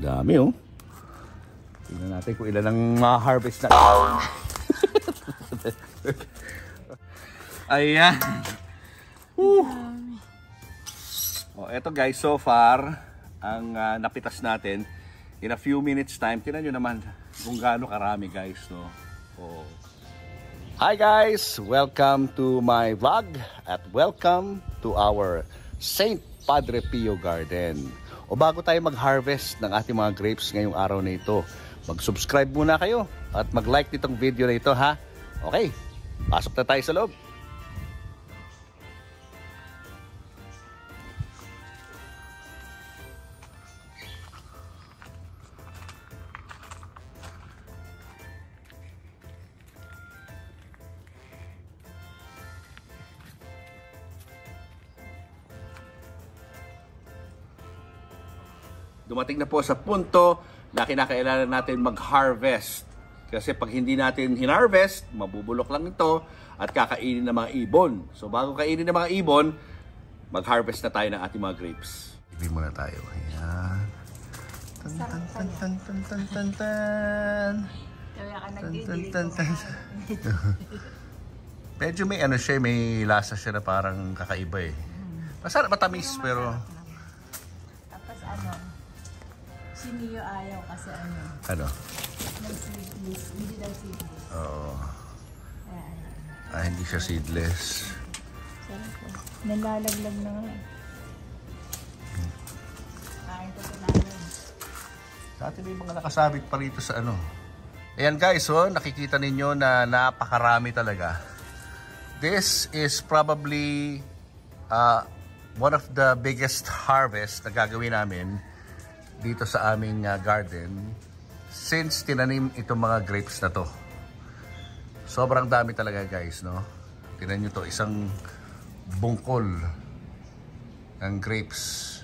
Dami oh. Tingnan natin kung ilan ang ma-harvest na. Ayan. Oh, eto guys, so far ang napitas natin in a few minutes time. Tingnan nyo naman kung gaano karami guys, no? Oh. Hi guys, welcome to my vlog at welcome to our St. Padre Pio Garden. O bago tayo mag-harvest ng ating mga grapes ngayong araw na ito, mag-subscribe muna kayo at mag-like nitong video na ito, ha? Okay, pasok na tayo sa loob. Dumating na po sa punto na kinakailangan natin mag-harvest. Kasi pag hindi natin hinarvest, mabubulok lang ito at kakainin ng mga ibon. So bago kainin ng mga ibon, mag-harvest na tayo ng ating mga grapes. Ibig muna tayo. Ayan. Tan tan tan tan tan tan tan tan. Tan tan tan. Medyo may ano siya, may lasa siya na parang kakaiba eh. Masarap, matamis pero... Tapos ano? Si Mio ayaw kasi ano? Ano? May seedless. Hindi daw seedless. Oo. Ayan. Hindi siya seedless. Nalalaglag na nga. Kain ko tunalan. Sa atin may mga nakasabit pa rito sa ano. Ayan guys, so nakikita ninyo na napakarami talaga. This is probably one of the biggest harvest na gagawin namin dito sa aming garden since tinanim itong mga grapes na to. Sobrang dami talaga guys, no? Tingnan nyo to, isang bungkol ng grapes.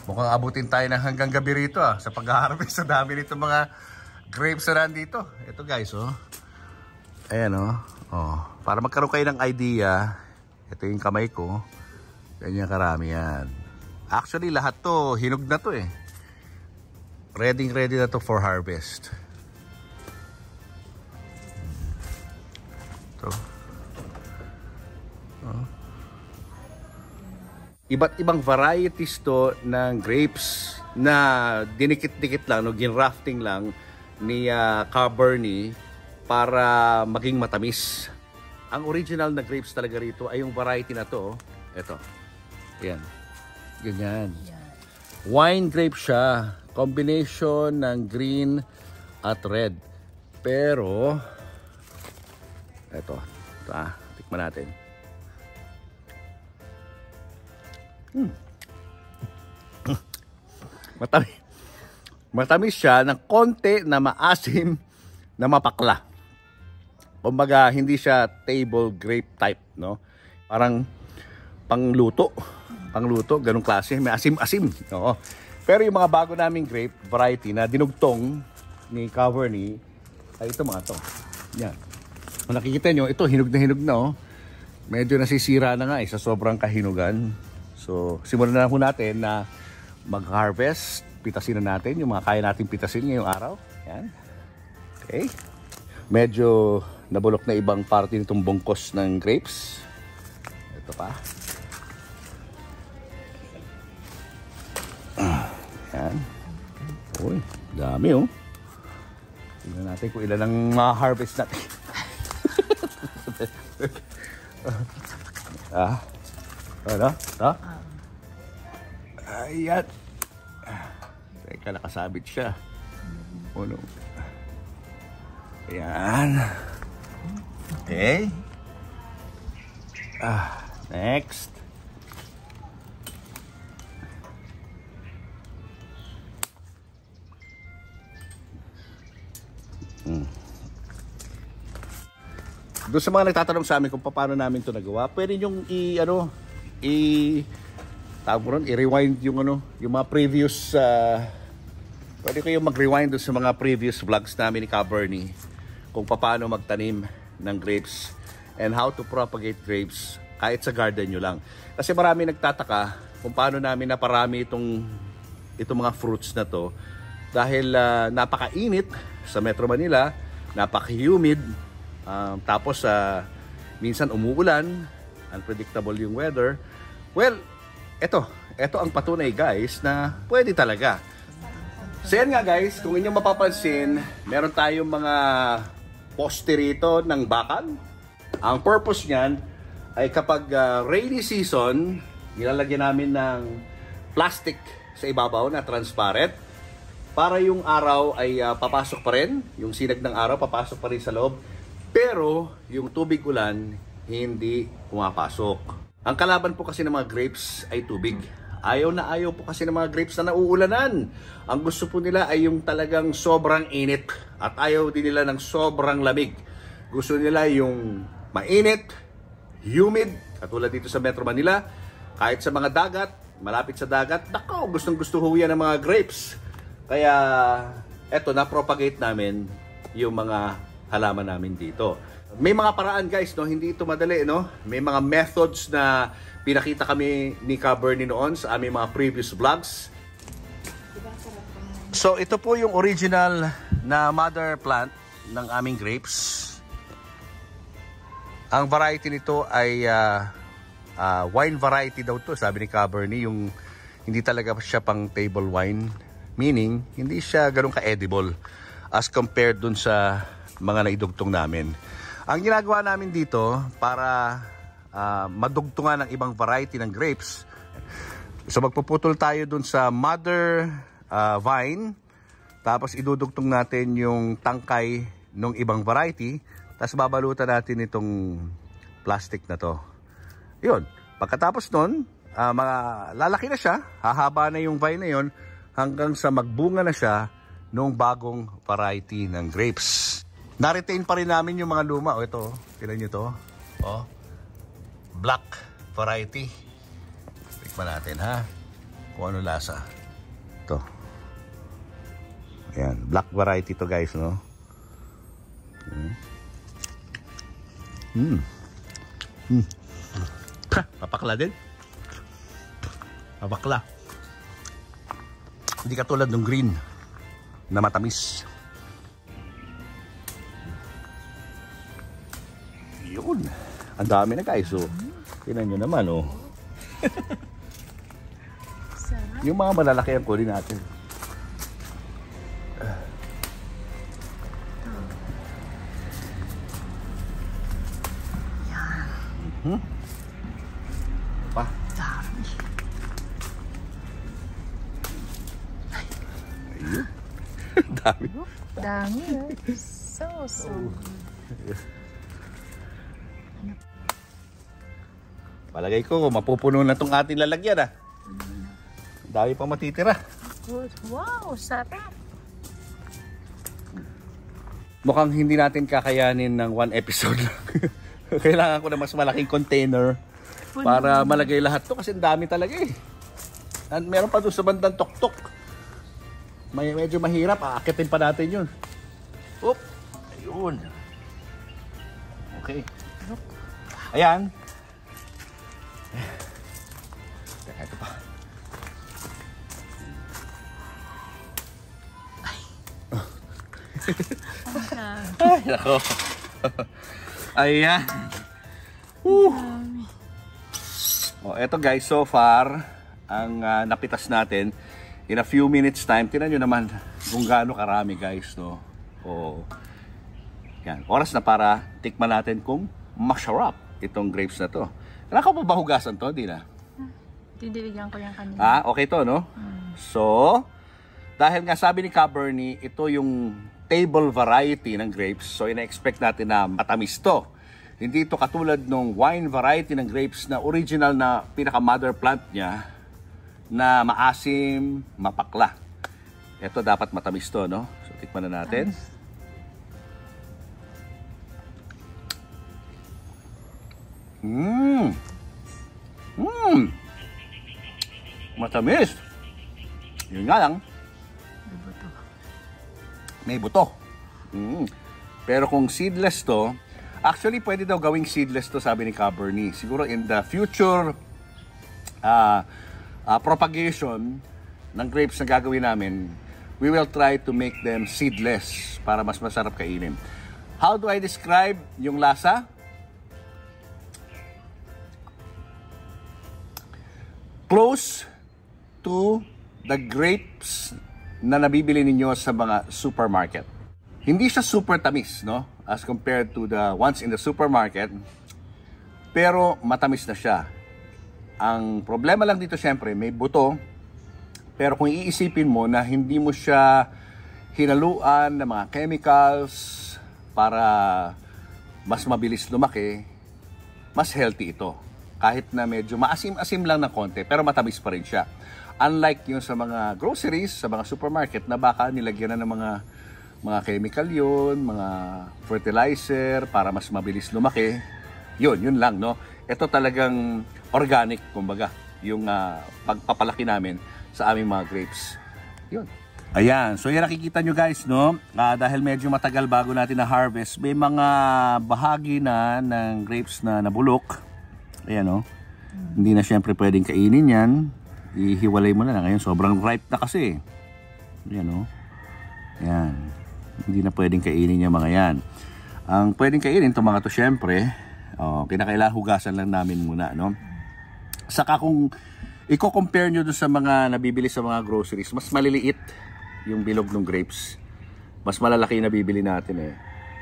Mukhang abutin tayo ng hanggang gabi rito sa pag-harvest. Sa dami nito mga grapes na nandito. Ito guys, oh. Ayan, oh. Para magkaroon kayo ng idea, ito yung kamay ko. Ganyan karami yan. Actually, lahat to, hinog na to eh. Ready na to for harvest. Ito. Iba't ibang varieties to ng grapes na dinikit-dikit lang, no, ginrafting lang ni Cabernet para maging matamis. Ang original na grapes talaga rito ay yung variety na to. Ito. Ayan. Ganyan. Wine grape siya. Combination ng green at red. Pero, ito. Tikman natin. Matamis siya ng konti na maasim na mapakla. Kumbaga, hindi siya table grape type, no? Parang pangluto, ganung klase, may asim-asim. Oo. Pero yung mga bago naming grape variety na dinugtong ni Cabernet ay ito mga to. Yan. Kung nakikita nyo, ito hinog na, oh. Medyo nasisira na nga sa sobrang kahinugan. So, simulan na po natin na mag-harvest. Pitasin na natin yung mga kaya natin pitasin ngayong araw. Yan. Okay. Medyo nabulok na ibang parte nitong bungkos ng grapes. Ito pa. Yan. Uy, dami oh. Tingnan natin kung ilan ang ma-harvest natin. Ano? Ito? Ayan. Teka, nakasabit siya. Ano? Ayan. Okay. Next. Doon sa mga nagtatanong sa amin kung paano namin ito nagawa, pwede nyo i-rewind yung mga previous pwede kayong mag-rewind doon sa mga previous vlogs namin ni Cabernet kung paano magtanim ng grapes and how to propagate grapes kahit sa garden nyo lang. Kasi marami nagtataka kung paano namin naparami itong mga fruits na to. Dahil napakainit sa Metro Manila, napaka-humid, tapos minsan umuulan, unpredictable yung weather. Well, ito ang patunay guys na pwede talaga. So yan nga guys, kung inyong mapapansin, meron tayong mga poste rito ng bakal. Ang purpose niyan ay kapag rainy season, nilalagyan namin ng plastic sa ibabaw na transparent para yung araw ay papasok pa rin, yung sinag ng araw papasok pa rin sa loob, pero yung tubig ulan hindi pumapasok. Ang kalaban po kasi ng mga grapes ay tubig. Ayaw na ayaw po kasi ng mga grapes na nauulanan. Ang gusto po nila ay yung talagang sobrang init at ayaw din nila ng sobrang lamig. Gusto nila yung mainit, humid, katulad dito sa Metro Manila. Kahit sa mga dagat, malapit sa dagat, nako, gustong-gusto ho yan ng mga grapes. Kaya, eto, na-propagate namin yung mga halaman namin dito. May mga paraan guys, no? Hindi ito madali, no? May mga methods na pinakita kami ni Ka Bernie noon sa aming mga previous vlogs. So, ito po yung original na mother plant ng aming grapes. Ang variety nito ay wine variety daw to, sabi ni Ka Bernie, yung hindi talaga siya pang table wine, meaning hindi siya ganun ka-edible as compared dun sa mga naidugtong namin. Ang ginagawa namin dito para madugtungan ng ibang variety ng grapes, so magpuputol tayo dun sa mother vine, tapos idudugtong natin yung tangkay ng ibang variety, tapos babalutan natin itong plastic na to. Yun. Pagkatapos nun, lalaki na siya, hahaba na yung vine na yun, hanggang sa magbunga na siya nung bagong variety ng grapes. Na-retain pa rin namin yung mga luma. O ito, tignan nyo to. O, black variety. Tikman natin ha, kung ano lasa. Ito. Ayan, black variety to guys, no? Mapakla din. Mapakla. Hindi katulad ng green na matamis. Yun. Ang dami na guys. So, tingnan nyo naman. Oh. Yung mga malalaki ang kunin natin. Pa. Ayun. Dami. Dami. So. Palagay ko, mapupuno na itong ating lalagyan ah. Dami pang matitira. Good. Wow, sarap. Mukhang hindi natin kakayanin ng one episode lang. Kailangan ko na mas malaking container para malagay lahat to kasi ang dami talaga eh. At meron pa doon sa bandang tuktok. Medyo mahirap, aakitin pa natin yun. Oop, ayun. Okay. Ayan. Teka, ito pa. Ay, nako. Ayan. Oh, eto guys, so far, ang napitas natin, in a few minutes time, tingnan nyo naman kung gaano karami guys, no? Oh. Yan, oras na para tikman natin kung masarap itong grapes na to. Kailangan ko pa ba hugasan to? Di na. Didiligan ko yan kanina. Okay to, no? So, dahil nga sabi ni Ka Bernie, ito yung table variety ng grapes. So, ina-expect natin na matamis to. Hindi ito katulad ng wine variety ng grapes na original na pinaka-mother plant niya na maasim, mapakla. Ito dapat matamis to, no? So, tikman na natin. Matamis. Yun nga lang. May buto. Pero kung seedless to, Actually, pwede daw gawing seedless to, sabi ni Ka Bernie. Siguro in the future propagation ng grapes na gagawin namin, we will try to make them seedless para mas masarap kainin. How do I describe yung lasa? Close to the grapes na nabibili ninyo sa mga supermarket. Hindi siya super tamis, no? As compared to the ones in the supermarket. Pero matamis na siya. Ang problema lang dito, syempre, may buto. Pero kung iisipin mo na hindi mo siya hinaluan ng mga chemicals para mas mabilis lumaki, mas healthy ito. Kahit na medyo maasim-asim lang ng konti, pero matamis pa rin siya. Unlike yung sa mga groceries, sa mga supermarket, na baka nilagyan na ng mga chemical yun, mga fertilizer para mas mabilis lumaki. Yun lang, no? Ito talagang organic, kumbaga, yung pagpapalaki namin sa aming mga grapes. Yun. Ayan, so yan nakikita nyo guys, no? Dahil medyo matagal bago natin na-harvest, may mga bahagi na ng grapes na nabulok. Ayan, no? Hindi na syempre pwedeng kainin yan. Ihiwalay mo na lang. Ngayon, sobrang ripe na kasi. Ayan, no? Ayan. Hindi na pwedeng kainin yung mga yan. Ang pwedeng kainin, itong mga to syempre, kinakailangan hugasan lang namin muna, no? Saka kung i-compare nyo doon sa mga nabibili sa mga groceries, mas maliliit yung bilog ng grapes. Mas malalaki yung nabibili natin eh.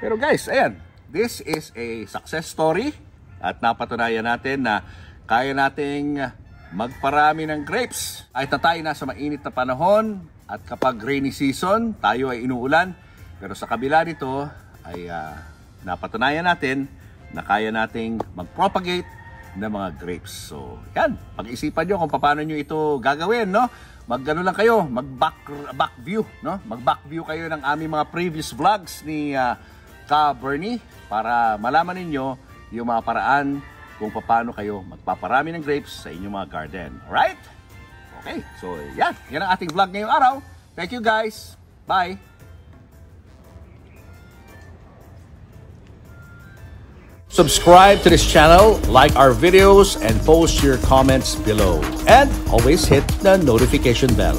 Pero guys, ayan. This is a success story. At napatunayan natin na kaya nating magparami ng grapes. Kahit na tayo nasa mainit na panahon at kapag rainy season, tayo ay inuulan. Pero sa kabila nito ay napatunayan natin na kaya nating mag-propagate ng mga grapes. So, yan. Pag-isipan nyo kung paano nyo ito gagawin, no? Mag-ano lang kayo, mag-back view, no? Mag-back view kayo ng aming mga previous vlogs ni Ka Bernie para malaman ninyo yung mga paraan kung paano kayo magpaparami ng grapes sa inyong mga garden. Alright? Okay, so yan. Yan ang ating vlog ngayong araw. Thank you guys. Bye! Subscribe to this channel, like our videos, and post your comments below. And always hit the notification bell.